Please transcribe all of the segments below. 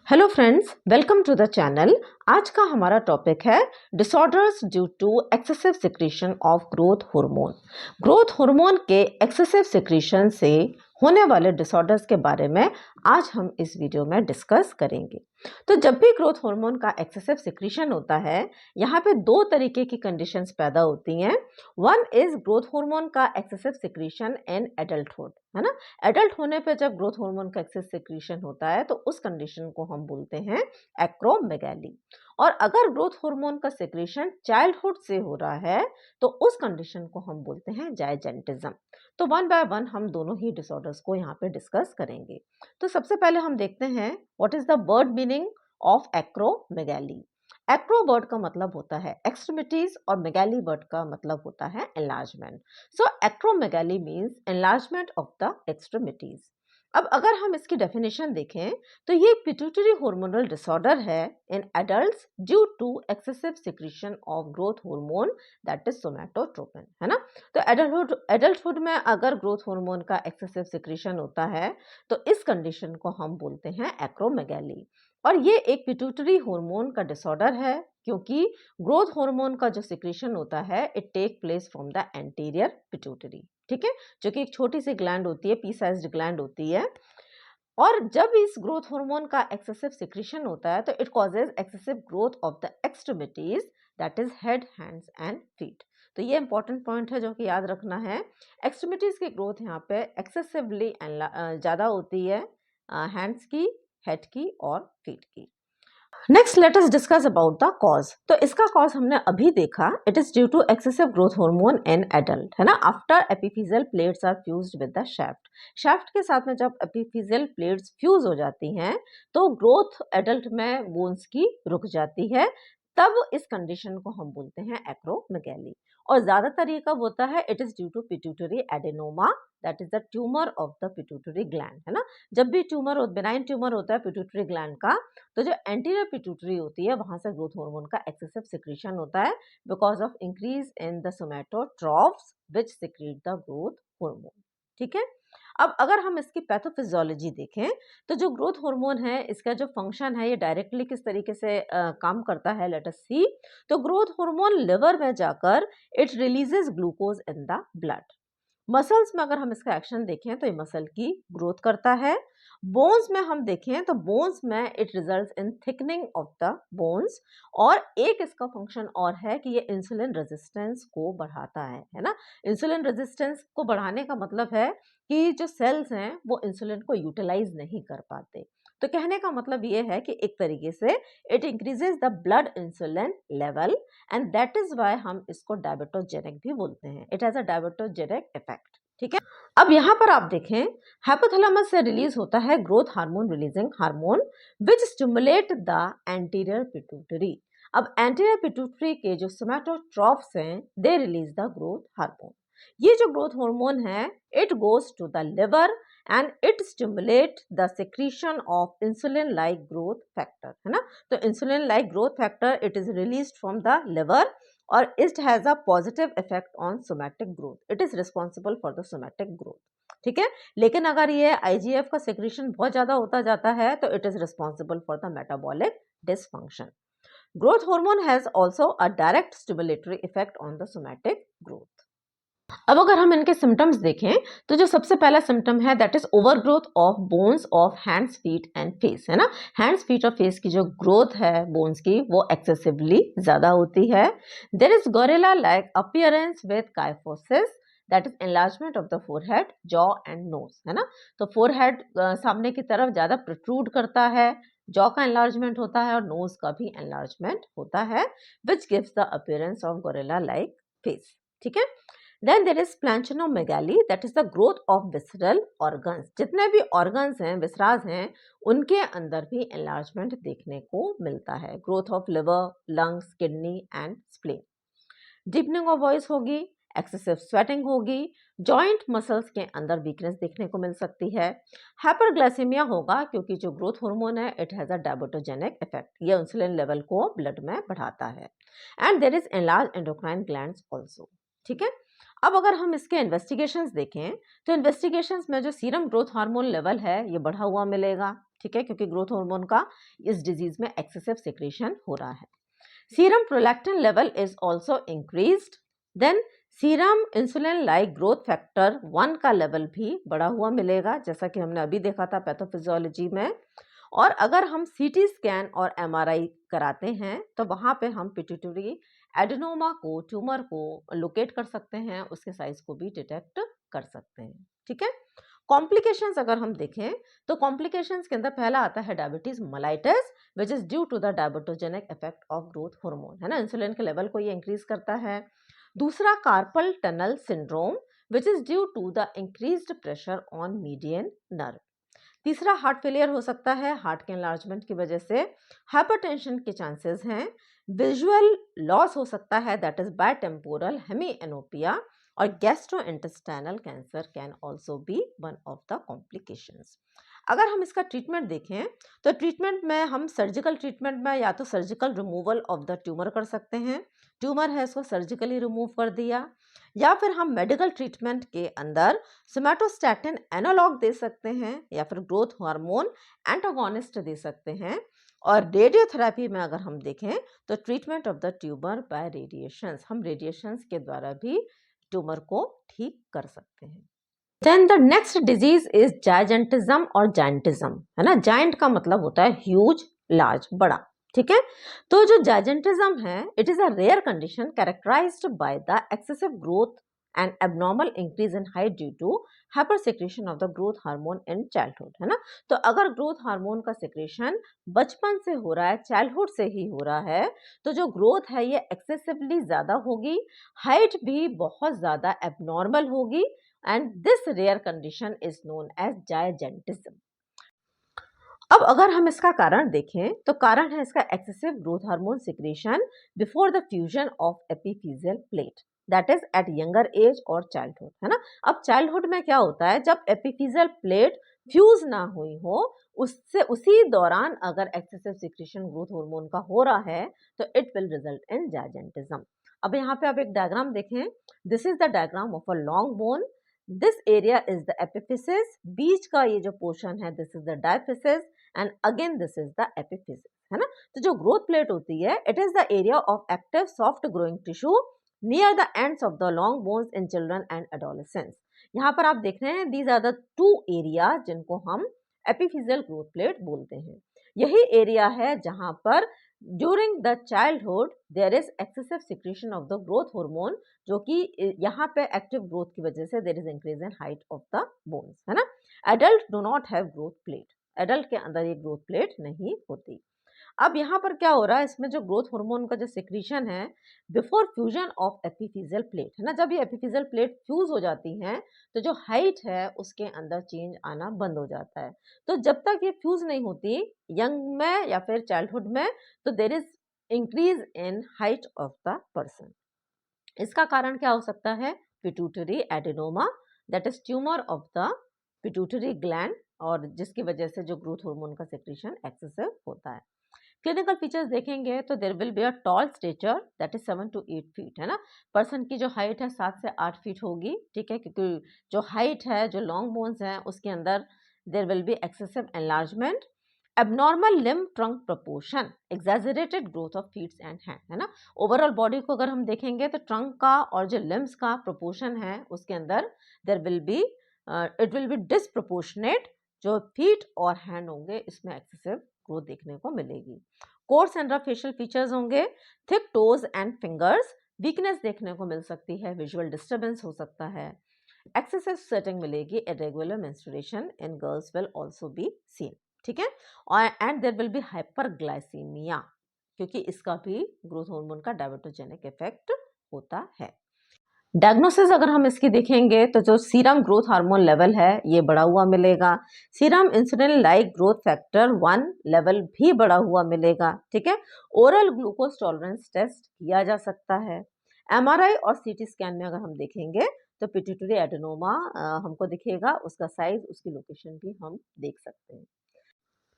Hello friends, welcome to the channel. आज का हमारा टॉपिक है disorders due to excessive secretion of growth hormone. Growth hormone के excessive secretion से होने वाले डिसऑर्डर्स के बारे में आज हम इस वीडियो में डिस्कस करेंगे। तो जब भी ग्रोथ हार्मोन का एक्सेसिव सिक्रीशन होता है, यहाँ पे दो तरीके की कंडीशंस पैदा होती हैं। वन इज ग्रोथ हार्मोन का एक्सेसिव सिक्रीशन इन एडल्टहुड, है ना। एडल्ट होने पे जब ग्रोथ हार्मोन का एक्सेस सिक्रीशन होता है तो उस कंडीशन को हम बोलते हैं एक्रोमेगाली। और अगर ग्रोथ हार्मोन का सिक्रीशन चाइल्डहुड से हो रहा है तो उस कंडीशन को हम बोलते हैं जायजेंटिज्म। तो वन बाय वन हम दोनों ही डिसऑर्डर्स को यहाँ पे डिस्कस करेंगे। तो सबसे पहले हम देखते हैं what is the word meaning of acromegaly. Acro word का मतलब होता है एक्सट्रीमिटीज और मेगाली वर्ड का मतलब होता है enlargement. So acromegaly means enlargement of the extremities. अब अगर हम इसकी डेफिनेशन देखें तो ये पिट्यूटरी हार्मोनल डिसऑर्डर है in adults due to excessive secretion of growth hormone that is somatotropin, है ना। तो एडल्टहुड में अगर ग्रोथ हार्मोन का एक्सेसिव सिक्रीशन होता है तो इस कंडीशन को हम बोलते हैं एक्रोमेगाली। और ये एक पिट्यूटरी हार्मोन का डिसऑर्डर है क्योंकि ग्रोथ हार्मोन का जो सिक्रीशन होता है it take place from the anterior pituitary, ठीक है, जो कि एक छोटी सी ग्लैंड होती है, पी साइज्ड ग्लैंड होती है। और जब इस ग्रोथ हार्मोन का एक्सेसिव सिक्रीशन होता है तो it causes excessive growth of the extremities that is head, hands and feet. तो ये इंपॉर्टेंट पॉइंट है जो कि याद रखना है। एक्सट्रीमिटीज की ग्रोथ यहाँ पे एक्सेसिवली ज़्यादा होती है हैंड्स की, हेड की और फीट की। Next let us discuss about the cause. तो इसका कॉज हमने अभी देखा, it is due to excessive growth hormone in adult, है ना। After epiphyseal plates are fused with the shaft. Shaft के साथ में जब एपिफिजियल प्लेट्स फ्यूज हो जाती हैं तो ग्रोथ एडल्ट में बोन्स की रुक जाती है, तब इस कंडीशन को हम बोलते हैं एक्रोमेगाली। और ज्यादातर ये कब होता है, it is due to pituitary adenoma that is the tumour of the pituitary gland, है ना। जब भी ट्यूमर, बेनाइन ट्यूमर होता है पिट्यूटरी ग्लैंड का, तो जो एंटीरियर पिट्यूटरी होती है वहां से ग्रोथ हार्मोन का एक्सेसिव सिक्रीशन होता है because of increase in the somatotrophs which secrete the growth hormone, ठीक है। अब अगर हम इसकी पैथोफिजियोलॉजी देखें तो जो ग्रोथ हार्मोन है इसका जो फंक्शन है ये डायरेक्टली किस तरीके से काम करता है, लेट अस सी। तो ग्रोथ हार्मोन लिवर में जाकर it releases glucose in the blood. Muscles में अगर हम इसका एक्शन देखें तो ये मसल की ग्रोथ करता है। बोन्स में हम देखें तो बोन्स में it results in thickening of the bones. और एक इसका फंक्शन और है कि ये इंसुलिन रेजिस्टेंस को बढ़ाता है ना। इंसुलिन रेजिस्टेंस को बढ़ाने का मतलब है कि जो सेल्स हैं वो इंसुलिन को यूटिलाइज नहीं कर पाते। तो कहने का मतलब ये है कि एक तरीके से it increases the blood insulin level and that is why हम इसको डायबिटोजेनिक भी बोलते हैं। It has a diabetogenic effect, ठीक है। अब यहाँ पर आप देखें हाइपोथैलेमस से रिलीज होता है growth hormone releasing hormone which stimulate the anterior pituitary. अब एंटीरियर पिट्यूटरी के जो सोमैटोट्रॉफ्स हैं they release the growth hormone. ये जो ग्रोथ हार्मोन है it goes to the liver and it stimulate the secretion of insulin like growth factor, है ना। तो insulin like growth factor it is released from the liver और it has a positive effect on somatic growth. It is responsible for the somatic growth, ठीक है। लेकिन अगर ये IGF का secretion बहुत ज्यादा होता जाता है तो it is responsible for the metabolic dysfunction. Growth hormone has also a direct stimulatory effect on the somatic growth. अब अगर हम इनके सिम्टम्स देखें तो जो सबसे पहला सिम्टम है that is over growth of bones of hands, feet and face, है ना। हैंड्स, फीट और फेस की जो ग्रोथ है बोन्स की वो एक्सेसिवली ज्यादा होती है। There is gorilla like appearance with kyphosis that is enlargement of the forehead, jaw and nose, है ना। तो फोरहेड सामने की तरफ ज्यादा प्रोट्रूड करता है, जॉ का एनलार्जमेंट होता है और नोज का भी एनलार्जमेंट होता है which gives the appearance of gorilla like face, ठीक है। Then there is planchenomegaly that is the growth of visceral organs. जितने भी organs हैं, विसराज हैं, उनके अंदर भी enlargement देखने को मिलता है। Growth of liver, lungs, kidney and spleen. Deepening of voice होगी, excessive sweating होगी, joint muscles के अंदर weakness देखने को मिल सकती है। Hyperglycemia होगा क्योंकि जो growth hormone है it has a diabetogenic effect. ये insulin level को blood में बढ़ाता है। And there is enlarged endocrine glands also. ठीक है। अब अगर हम इसके इन्वेस्टिगेशंस देखें तो इन्वेस्टिगेशंस में जो सीरम ग्रोथ हार्मोन लेवल है ये बढ़ा हुआ मिलेगा, ठीक है, क्योंकि ग्रोथ हार्मोन का इस डिजीज में एक्सेसिव सिक्रीशन हो रहा है। Serum prolactin level is also increased, then serum insulin like growth factor 1 का लेवल भी बढ़ा हुआ मिलेगा, जैसा कि हमने अभी देखा था पैथोफिजियोलॉजी में। और अगर हम सीटी स्कैन और एमआरआई कराते हैं तो वहां पे हम पिट्यूटरी एडेनोमा को, ट्यूमर को लोकेट कर सकते हैं, उसके साइज को भी डिटेक्ट कर सकते हैं। ठीक है, कॉम्प्लिकेशंस अगर हम देखें तो कॉम्प्लिकेशंस के अंदर पहला आता है diabetes mellitus, which is due to the diabetogenic effect of growth hormone, है ना, इंसुलिन के लेवल को ये इंक्रीज करता है। दूसरा carpal tunnel syndrome, which is due to the increased pressure on median nerve. तीसरा हार्ट फेलियर हो सकता है, हार्ट के एनलार्जमेंट की वजह से हाइपरटेंशन के चांसेस हैं। विजुअल लॉस हो सकता है, दैट इज बायटेम्पोरल हेमीएनोपिया, और gastrointestinal cancer can also be one of the complications. अगर हम इसका ट्रीटमेंट देखें तो ट्रीटमेंट में हम सर्जिकल ट्रीटमेंट में या तो surgical removal of the tumour कर सकते हैं, ट्यूमर है इसको सर्जिकली रिमूव कर दिया, या फिर हम मेडिकल ट्रीटमेंट के अंदर सोमैटोस्टैटिन एनालॉग दे सकते हैं, या फिर ग्रोथ हार्मोन एंटागोनिस्ट दे सकते हैं। और रेडियोथेरेपी में अगर हम देखें तो treatment of the tumour by radiations, हम रेडिएशंस के द्वारा भी ट्यूमर को ठीक कर सकते हैं। Then the next disease is gigantism और जायंटिज्म, है ना। जायंट का मतलब होता है ह्यूज, लार्ज, बड़ा। ठीक है, तो जो जायजेंटिज्म है, it is a rare condition characterised by the excessive growth and abnormal increase in height due to hyper secretion of the growth hormone in childhood, है ना। तो अगर ग्रोथ हार्मोन का सिक्रेशन बचपन से हो रहा है, चाइल्डहुड से ही हो रहा है, तो जो ग्रोथ है ये एक्सेसिवली ज्यादा होगी, हाइट भी बहुत ज्यादा एबनॉर्मल होगी, and this rare condition is known as gigantism. अब अगर हम इसका कारण देखें तो कारण है इसका excessive growth hormone secretion before the fusion of epiphyseal plate, that is at younger age और चाइल्डहुड, है ना। अब चाइल्डहुड में क्या होता है, जब एपिफिजियल प्लेट फ्यूज ना हुई हो, उससे उसी दौरान अगर एक्सेसिव सिक्रेशन ग्रोथ हार्मोन का हो रहा है तो it will result in gigantism. अब यहाँ पे आप एक डायग्राम देखें, this is the diagram of a long bone, this area is the epiphysis, बीच का ये जो पोर्शन है this is the diaphysis, and again this is the epiphysis, है ना। तो जो ग्रोथ प्लेट होती है, it is the area of active soft growing tissue near the ends of the long bones in children and adolescents. यहाँ पर आप देख रहे हैं, these are the two area जिनको हम एपिफिजियल ग्रोथ प्लेट बोलते हैं। यही एरिया है जहां पर during the childhood there is excessive secretion of the growth hormone, जो कि यहाँ पे एक्टिव ग्रोथ की वजह से there is increase in height of the bones, है ना। Adult do not have growth plate, adult के अंदर ये ग्रोथ प्लेट नहीं होती। अब यहाँ पर क्या हो रहा है, इसमें जो ग्रोथ हार्मोन का जो सिक्रीशन है before fusion of epiphyseal plate, है ना, जब ये एपिफिजियल प्लेट फ्यूज हो जाती हैं तो जो हाइट है उसके अंदर चेंज आना बंद हो जाता है। तो जब तक ये फ्यूज नहीं होती यंग में या फिर चाइल्डहुड में, तो there is increase in height of the person. इसका कारण क्या हो सकता है, pituitary adenoma, that is tumour of the pituitary gland, और जिसकी वजह से जो ग्रोथ हार्मोन का सिक्रीशन एक्सेसिव होता है। क्लिनिकल फीचर्स देखेंगे तो there will be a tall stature, that is 7 to 8 feet, है ना। पर्सन की जो हाइट है 7 से 8 फीट होगी, ठीक है, क्योंकि जो हाइट है, जो लॉन्ग बोन्स हैं उसके अंदर there will be excessive enlargement, abnormal limb trunk proportion, exaggerated growth of feets and hand, है ना। ओवरऑल बॉडी को अगर हम देखेंगे तो ट्रंक का और जो लिम्ब्स का प्रोपोर्शन है उसके अंदर there will be it will be disproportionate, जो फीट और हैंड होंगे इसमें एक्सेसिव ग्रोथ देखने को मिलेगी। Coarse and rough facial features होंगे, thick toes and fingers, weakness देखने को मिल सकती है, विजुअल डिस्टर्बेंस हो सकता है, एक्सेसिव स्वेटिंग मिलेगी, irregular menstruation in girls will also be seen, ठीक है। और and there will be hyperglycaemia, क्योंकि इसका भी ग्रोथ हार्मोन का डायबिटोजेनिक इफेक्ट होता है। डायग्नोसिस अगर हम इसकी देखेंगे तो जो सीरम ग्रोथ हार्मोन लेवल है ये बढ़ा हुआ मिलेगा, serum insulin like growth factor 1 level भी बढ़ा हुआ मिलेगा, ठीक है। ओरल ग्लूकोज टॉलरेंस टेस्ट किया जा सकता है। एमआरआई और सीटी स्कैन में अगर हम देखेंगे तो पिट्यूटरी एडेनोमा हमको दिखेगा, उसका साइज, उसकी लोकेशन भी हम देख सकते हैं।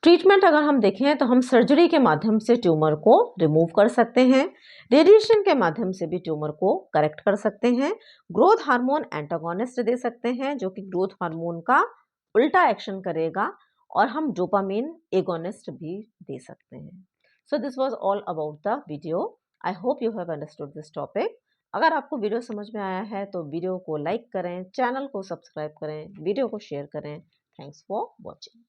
ट्रीटमेंट अगर हम देखें तो हम सर्जरी के माध्यम से ट्यूमर को रिमूव कर सकते हैं, रेडिएशन के माध्यम से भी ट्यूमर को करेक्ट कर सकते हैं, ग्रोथ हार्मोन एंटागोनिस्ट दे सकते हैं जो कि ग्रोथ हार्मोन का उल्टा एक्शन करेगा, और हम डोपामिन एगोनिस्ट भी दे सकते हैं। So this was all about the video. I hope you have understood this topic. अगर आपको वीडियो समझ में आया है तो वीडियो को लाइक करें, चैनल को सब्सक्राइब करें, वीडियो को शेयर करें। Thanks for watching.